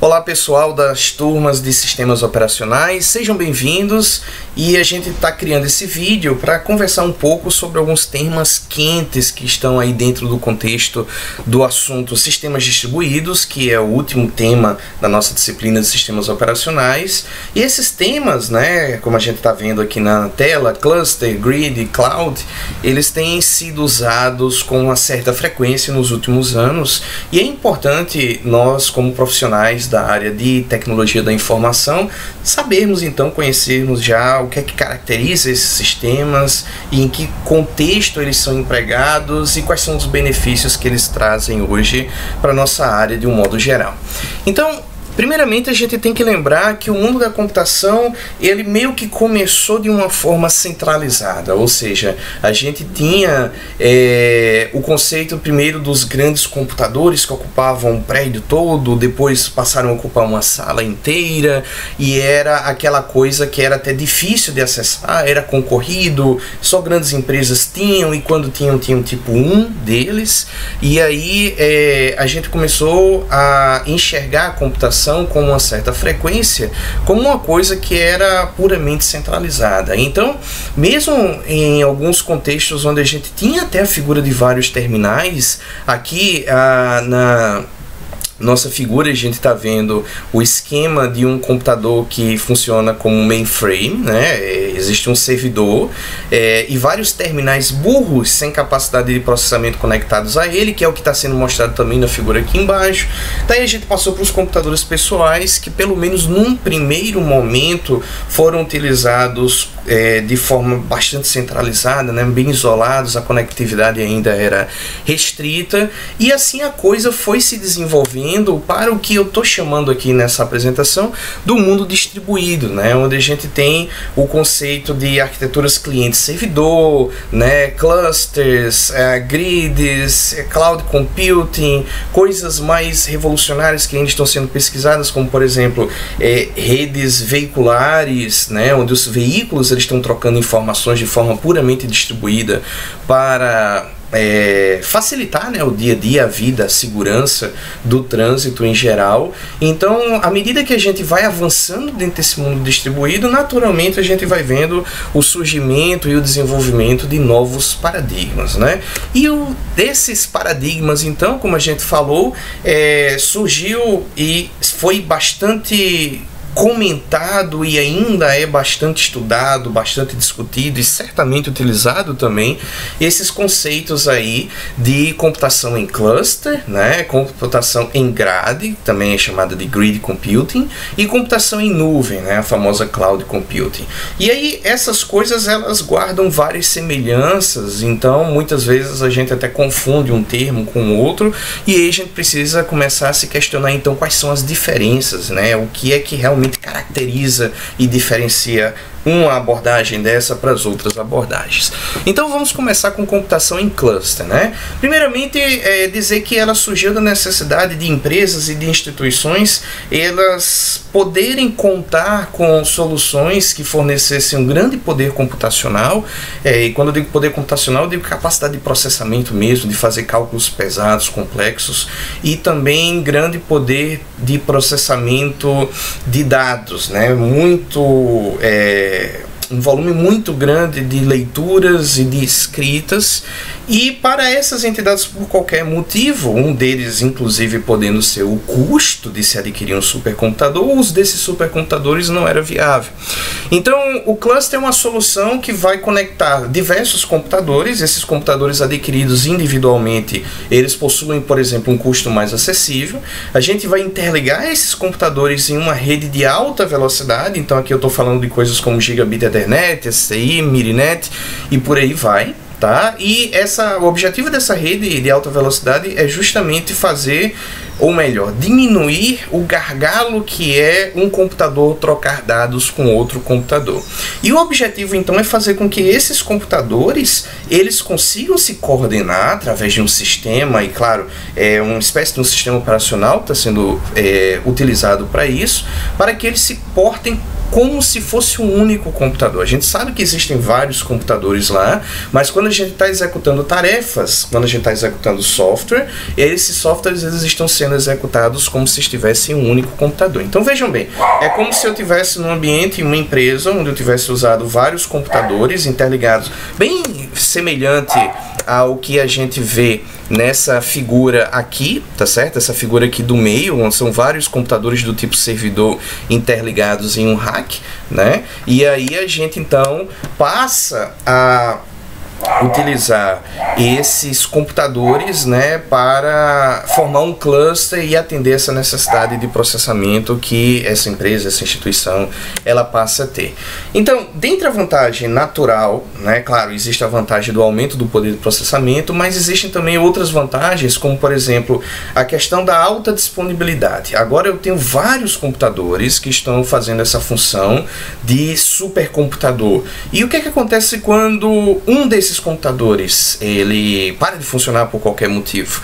Olá pessoal das turmas de sistemas operacionais, sejam bem-vindos e a gente está criando esse vídeo para conversar um pouco sobre alguns temas quentes que estão aí dentro do contexto do assunto sistemas distribuídos, que é o último tema da nossa disciplina de sistemas operacionais. E esses temas, né, como a gente está vendo aqui na tela, cluster, grid e cloud, eles têm sido usados com uma certa frequência nos últimos anos e é importante nós, como profissionais da área de tecnologia da informação, sabermos então, conhecermos já o que é que caracteriza esses sistemas e em que contexto eles são empregados e quais são os benefícios que eles trazem hoje para a nossa área de um modo geral. Então, primeiramente a gente tem que lembrar que o mundo da computação, ele meio que começou de uma forma centralizada, ou seja, a gente tinha o conceito primeiro dos grandes computadores que ocupavam um prédio todo, depois passaram a ocupar uma sala inteira e era aquela coisa que era até difícil de acessar, era concorrido, só grandes empresas tinham e quando tinham tipo um deles, e aí a gente começou a enxergar a computação com uma certa frequência como uma coisa que era puramente centralizada. Então, mesmo em alguns contextos onde a gente tinha até a figura de vários terminais, aqui na nossa figura a gente está vendo o esquema de um computador que funciona como um mainframe, né? Existe um servidor e vários terminais burros sem capacidade de processamento conectados a ele, que é o que está sendo mostrado também na figura aqui embaixo. Daí a gente passou para os computadores pessoais que pelo menos num primeiro momento foram utilizados de forma bastante centralizada, né? Bem isolados, a conectividade ainda era restrita e assim a coisa foi se desenvolvendo para o que eu estou chamando aqui nessa apresentação do mundo distribuído, né? Onde a gente tem o conceito de arquiteturas cliente-servidor, né? Clusters, grids, cloud computing, coisas mais revolucionárias que ainda estão sendo pesquisadas, como por exemplo redes veiculares, né? Onde os veículos eles estão trocando informações de forma puramente distribuída para facilitar, né, o dia a dia, a vida, a segurança do trânsito em geral. Então, à medida que a gente vai avançando dentro desse mundo distribuído, naturalmente a gente vai vendo o surgimento e o desenvolvimento de novos paradigmas, né? E desses paradigmas, então, como a gente falou, surgiu e foi bastante comentado e ainda é bastante estudado, bastante discutido e certamente utilizado também esses conceitos aí de computação em cluster, né, computação em grade, também é chamada de grid computing, e computação em nuvem, né, a famosa cloud computing. E aí essas coisas elas guardam várias semelhanças, então muitas vezes a gente até confunde um termo com o outro e aí a gente precisa começar a se questionar então quais são as diferenças, né, o que é que realmente caracteriza e diferencia uma abordagem dessa para as outras abordagens. Então vamos começar com computação em cluster, né? Primeiramente dizer que ela surgiu da necessidade de empresas e de instituições elas poderem contar com soluções que fornecessem um grande poder computacional, e quando eu digo poder computacional eu digo capacidade de processamento mesmo, de fazer cálculos pesados, complexos e também grande poder de processamento de dados, né? Um volume muito grande de leituras e de escritas, e para essas entidades por qualquer motivo, um deles inclusive podendo ser o custo de se adquirir um supercomputador, o uso desses supercomputadores não era viável. Então o cluster é uma solução que vai conectar diversos computadores. Esses computadores adquiridos individualmente, eles possuem, por exemplo, um custo mais acessível. A gente vai interligar esses computadores em uma rede de alta velocidade, então aqui eu estou falando de coisas como Gigabit Ethernet, SCI, MIDINET e por aí vai. Tá? E o objetivo dessa rede de alta velocidade é justamente fazer, ou melhor, diminuir o gargalo que é um computador trocar dados com outro computador. E o objetivo então é fazer com que esses computadores eles consigam se coordenar através de um sistema, e claro, uma espécie de um sistema operacional que está sendo utilizado para isso, para que eles se portem como se fosse um único computador. A gente sabe que existem vários computadores lá, mas quando a gente está executando tarefas, quando a gente está executando software, esses softwares eles estão sendo executados como se estivesse em um único computador. Então vejam bem, é como se eu tivesse num ambiente em uma empresa onde eu tivesse usado vários computadores interligados, bem semelhante ao que a gente vê nessa figura aqui, tá certo? Essa figura aqui do meio, onde são vários computadores do tipo servidor interligados em um rack, né? E aí a gente então passa a utilizar esses computadores, né, para formar um cluster e atender essa necessidade de processamento que essa empresa, essa instituição, ela passa a ter. Então, dentre a vantagem natural, né, claro, existe a vantagem do aumento do poder de processamento, mas existem também outras vantagens, como por exemplo, a questão da alta disponibilidade. Agora eu tenho vários computadores que estão fazendo essa função de supercomputador. E o que é que acontece quando um desses computadores ele para de funcionar por qualquer motivo?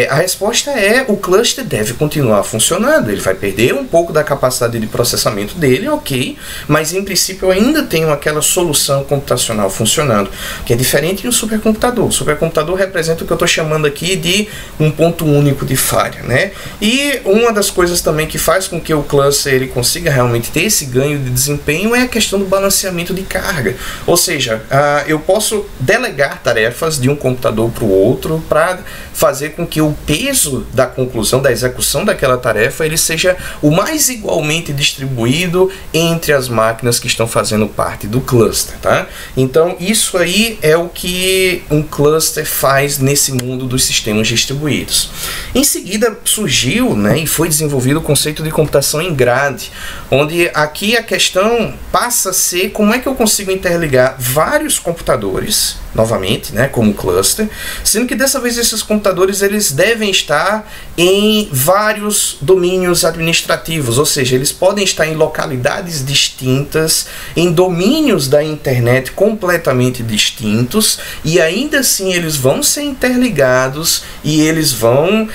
A resposta é: o cluster deve continuar funcionando, ele vai perder um pouco da capacidade de processamento dele, ok, mas em princípio eu ainda tenho aquela solução computacional funcionando, que é diferente de um supercomputador. O supercomputador representa o que eu estou chamando aqui de um ponto único de falha, né? E uma das coisas também que faz com que o cluster ele consiga realmente ter esse ganho de desempenho é a questão do balanceamento de carga, ou seja, eu posso delegar tarefas de um computador para o outro para fazer com que o peso da conclusão, da execução daquela tarefa, ele seja o mais igualmente distribuído entre as máquinas que estão fazendo parte do cluster, tá? Então isso aí é o que um cluster faz nesse mundo dos sistemas distribuídos. Em seguida surgiu, né, e foi desenvolvido o conceito de computação em grade, onde aqui a questão passa a ser como é que eu consigo interligar vários computadores, novamente, né, como cluster, sendo que dessa vez esses computadores eles devem estar em vários domínios administrativos, ou seja, eles podem estar em localidades distintas, em domínios da internet completamente distintos, e ainda assim eles vão ser interligados e eles vão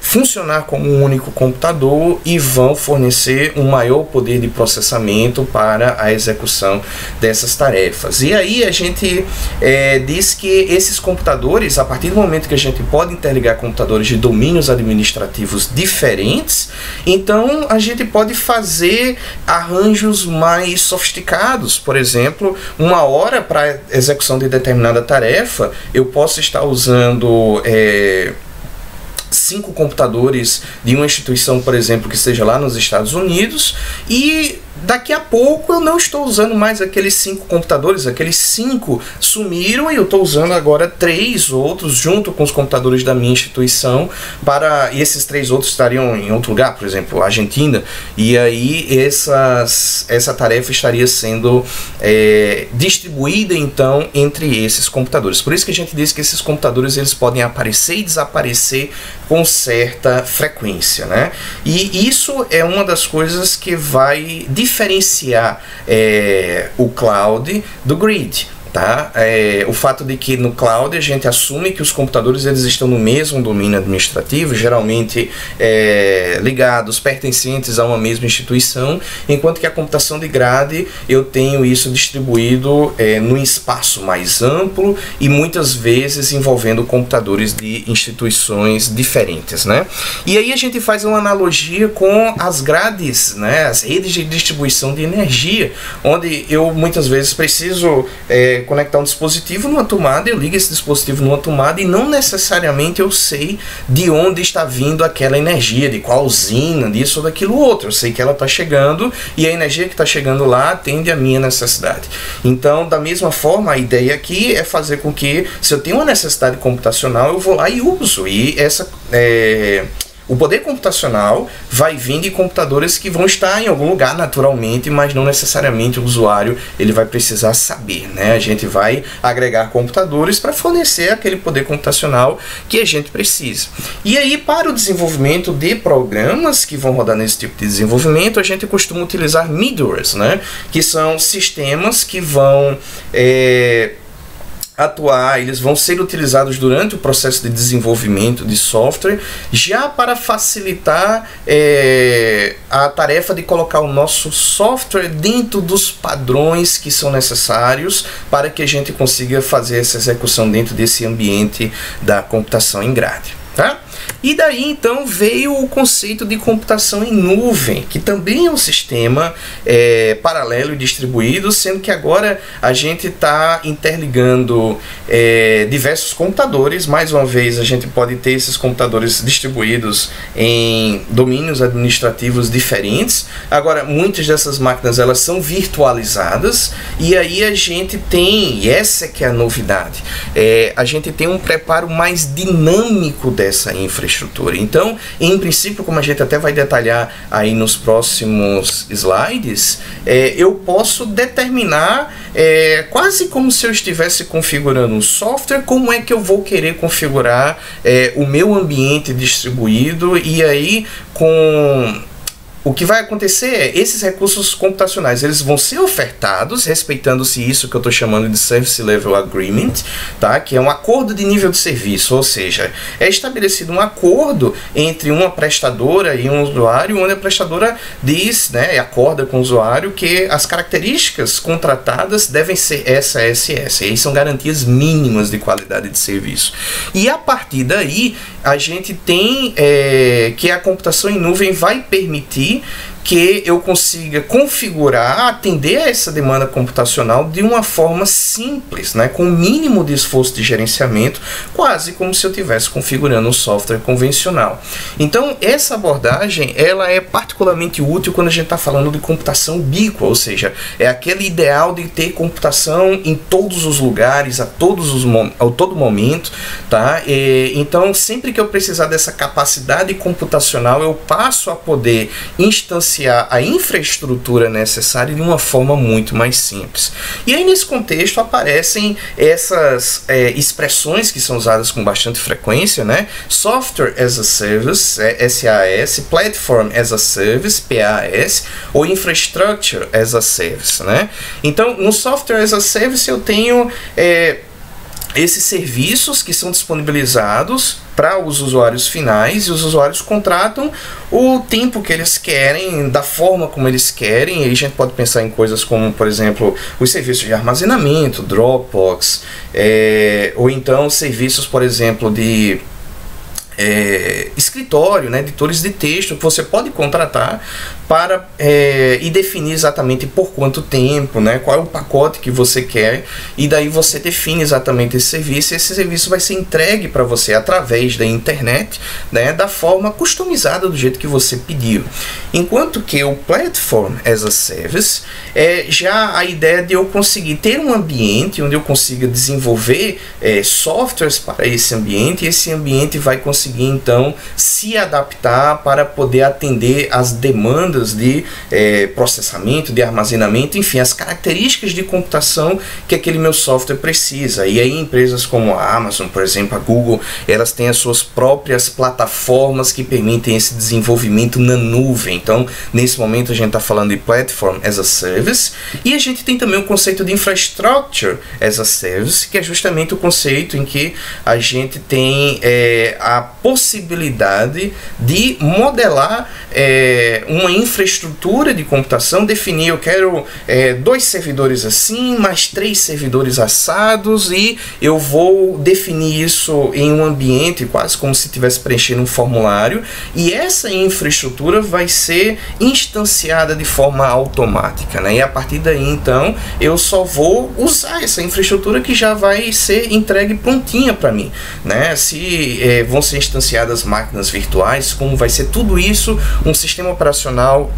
funcionar como um único computador e vão fornecer um maior poder de processamento para a execução dessas tarefas. E aí a gente diz que esses computadores, a partir do momento que a gente pode interligar computadores de domínios administrativos diferentes, então a gente pode fazer arranjos mais sofisticados. Por exemplo, uma hora para execução de determinada tarefa, eu posso estar usando 5 computadores de uma instituição, por exemplo, que esteja lá nos Estados Unidos, e daqui a pouco eu não estou usando mais aqueles 5 computadores, aqueles 5 sumiram e eu estou usando agora 3 outros junto com os computadores da minha instituição, e esses 3 outros estariam em outro lugar, por exemplo, Argentina, e aí essa tarefa estaria sendo distribuída então entre esses computadores. Por isso que a gente diz que esses computadores eles podem aparecer e desaparecer com certa frequência, né? E isso é uma das coisas que vai diferenciar o cloud do grid. Tá? O fato de que no cloud a gente assume que os computadores eles estão no mesmo domínio administrativo, geralmente ligados, pertencentes a uma mesma instituição, enquanto que a computação de grade eu tenho isso distribuído num espaço mais amplo e muitas vezes envolvendo computadores de instituições diferentes, né? E aí a gente faz uma analogia com as grades, né? As redes de distribuição de energia, onde eu muitas vezes preciso conectar um dispositivo numa tomada, eu ligo esse dispositivo numa tomada e não necessariamente eu sei de onde está vindo aquela energia, de qual usina, disso ou daquilo outro. Eu sei que ela está chegando e a energia que está chegando lá atende a minha necessidade. Então, da mesma forma, a ideia aqui é fazer com que, se eu tenho uma necessidade computacional, eu vou lá e uso. E o poder computacional vai vir de computadores que vão estar em algum lugar naturalmente, mas não necessariamente o usuário ele vai precisar saber, né? A gente vai agregar computadores para fornecer aquele poder computacional que a gente precisa. E aí, para o desenvolvimento de programas que vão rodar nesse tipo de desenvolvimento, a gente costuma utilizar middlewares, né? Que são sistemas que vão atuar, eles vão ser utilizados durante o processo de desenvolvimento de software, já para facilitar a tarefa de colocar o nosso software dentro dos padrões que são necessários para que a gente consiga fazer essa execução dentro desse ambiente da computação em grade. Tá? E daí então veio o conceito de computação em nuvem, que também é um sistema paralelo e distribuído, sendo que agora a gente está interligando diversos computadores. Mais uma vez, a gente pode ter esses computadores distribuídos em domínios administrativos diferentes. Agora, muitas dessas máquinas elas são virtualizadas, e aí a gente tem, e essa é que é a novidade, a gente tem um preparo mais dinâmico dessa infraestrutura. Então, em princípio, como a gente até vai detalhar aí nos próximos slides, eu posso determinar, quase como se eu estivesse configurando um software, como é que eu vou querer configurar o meu ambiente distribuído. E aí, o que vai acontecer é, esses recursos computacionais, eles vão ser ofertados, respeitando-se isso que eu estou chamando de Service Level Agreement, tá? Que é um acordo de nível de serviço, ou seja, é estabelecido um acordo entre uma prestadora e um usuário, onde a prestadora diz, né, acorda com o usuário que as características contratadas devem ser essa. E aí são garantias mínimas de qualidade de serviço. E a partir daí, a gente tem que a computação em nuvem vai permitir que eu consiga configurar, atender a essa demanda computacional de uma forma simples, né, com o mínimo de esforço de gerenciamento, quase como se eu estivesse configurando um software convencional. Então, essa abordagem ela é particularmente útil quando a gente está falando de computação ubíqua, ou seja, é aquele ideal de ter computação em todos os lugares, a todo momento, tá? Então, sempre que eu precisar dessa capacidade computacional, eu passo a poder instanciar a infraestrutura necessária de uma forma muito mais simples. E aí, nesse contexto, aparecem essas expressões que são usadas com bastante frequência, né? Software as a Service, SAS, Platform as a Service, PaaS, ou Infrastructure as a Service, né? Então, no Software as a Service eu tenho esses serviços que são disponibilizados para os usuários finais, e os usuários contratam o tempo que eles querem, da forma como eles querem. E aí a gente pode pensar em coisas como, por exemplo, os serviços de armazenamento, Dropbox, ou então serviços, por exemplo, de escritório, né, editores de texto, que você pode contratar para e definir exatamente por quanto tempo, né, qual é o pacote que você quer, e daí você define exatamente esse serviço, e esse serviço vai ser entregue para você através da internet, né, da forma customizada do jeito que você pediu. Enquanto que o Platform as a Service já a ideia de eu conseguir ter um ambiente onde eu consiga desenvolver softwares para esse ambiente, e esse ambiente vai conseguir então se adaptar para poder atender às demandas de processamento, de armazenamento, enfim, as características de computação que aquele meu software precisa. E aí empresas como a Amazon, por exemplo, a Google, elas têm as suas próprias plataformas que permitem esse desenvolvimento na nuvem. Então, nesse momento a gente está falando de Platform as a Service, e a gente tem também o conceito de Infrastructure as a Service, que é justamente o conceito em que a gente tem a possibilidade de modelar uma infraestrutura de computação, definir, eu quero 2 servidores assim, mais 3 servidores assados, e eu vou definir isso em um ambiente quase como se estivesse preenchendo um formulário, e essa infraestrutura vai ser instanciada de forma automática, né? E a partir daí então eu só vou usar essa infraestrutura que já vai ser entregue prontinha para mim, né? Se vão ser instanciadas máquinas virtuais, como vai ser tudo isso, um sistema operacional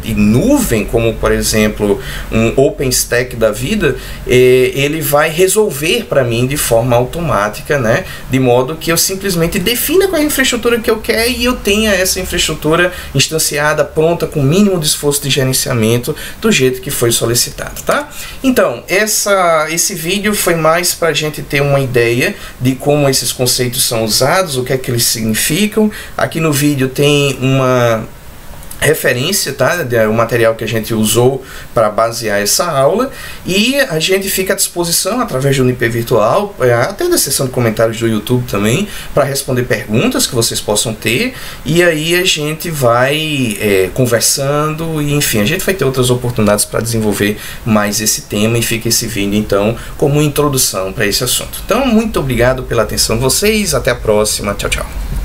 de nuvem, como por exemplo um OpenStack da vida, ele vai resolver para mim de forma automática, né? De modo que eu simplesmente defina qual é a infraestrutura que eu quero e eu tenha essa infraestrutura instanciada, pronta, com o mínimo de esforço de gerenciamento do jeito que foi solicitado, tá? Então, esse vídeo foi mais para a gente ter uma ideia de como esses conceitos são usados, o que é que eles significam. Aqui no vídeo tem referência, tá? O material que a gente usou para basear essa aula, e a gente fica à disposição através do Unip Virtual, até da seção de comentários do YouTube também, para responder perguntas que vocês possam ter, e aí a gente vai conversando, e enfim, a gente vai ter outras oportunidades para desenvolver mais esse tema, e fica esse vídeo então como introdução para esse assunto. Então, muito obrigado pela atenção de vocês, até a próxima, tchau, tchau.